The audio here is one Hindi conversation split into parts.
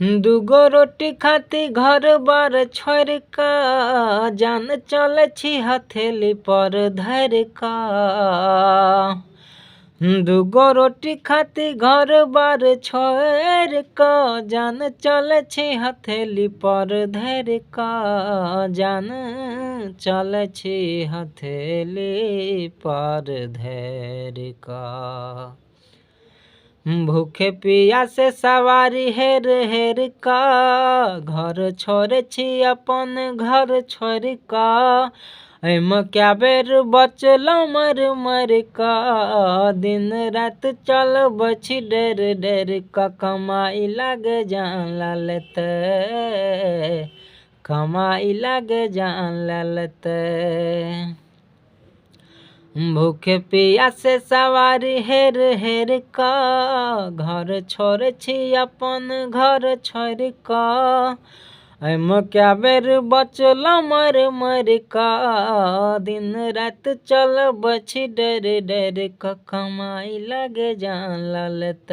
दूगो रोटी खाती घर बार छोड़ का, जान चल छी हथेली पर धर का। दूगो रोटी खाती घर बार छोड़ का, जान चल छी हथेली पर धर का, जान चल छी हथेली पर धर का। भूखे पिया से सवारी हेर हेर का, घर छोड़ छी अपन घर छोड़ का। एम क्या बेर बचल मर मर का, दिन रात चल बची डेर डेर का। कमाई लाग जान लालत, कमाई लाग जान लालत। भूखे पिया से सवारी हेर हेर का, घर छोड़ छी अपन घर छोड़ का। एम क्या बेर बचल मर मर का, दिन रात चल बची डेर डेर का। कमाई लागे जान लालत,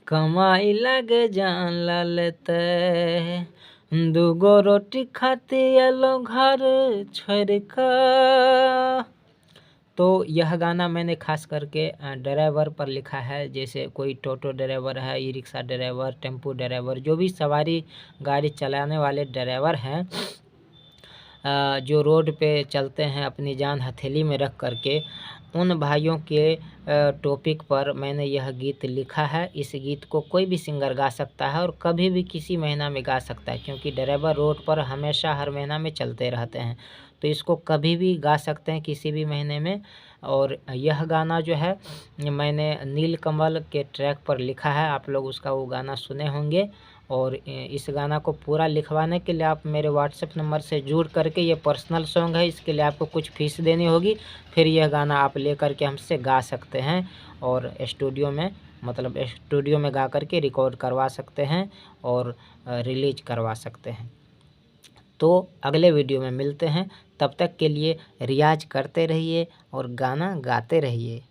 कमाई लागे जान लालत। दूगो रोटी खाती एलो घर छोड़ का। तो यह गाना मैंने खास करके ड्राइवर पर लिखा है। जैसे कोई टोटो ड्राइवर है, e rickshaw driver, tempo driver, जो भी सवारी गाड़ी चलाने वाले ड्राइवर हैं, जो रोड पे चलते हैं अपनी जान हथेली में रख करके, उन भाइयों के टॉपिक पर मैंने यह गीत लिखा है। इस गीत को कोई भी सिंगर गा सकता है और कभी भी किसी महीना में गा सकता है, क्योंकि ड्राइवर रोड पर हमेशा हर महीना में चलते रहते हैं, तो इसको कभी भी गा सकते हैं किसी भी महीने में। और यह गाना जो है मैंने नीलकमल के ट्रैक पर लिखा है, आप लोग उसका वो गाना सुने होंगे। और इस गाना को पूरा लिखवाने के लिए आप मेरे व्हाट्सएप नंबर से जुड़ करके, ये पर्सनल सॉन्ग है, इसके लिए आपको कुछ फीस देनी होगी, फिर यह गाना आप ले करके हमसे गा सकते हैं और स्टूडियो में, मतलब स्टूडियो में गा करके रिकॉर्ड करवा सकते हैं और रिलीज करवा सकते हैं। तो अगले वीडियो में मिलते हैं, तब तक के लिए रियाज करते रहिए और गाना गाते रहिए।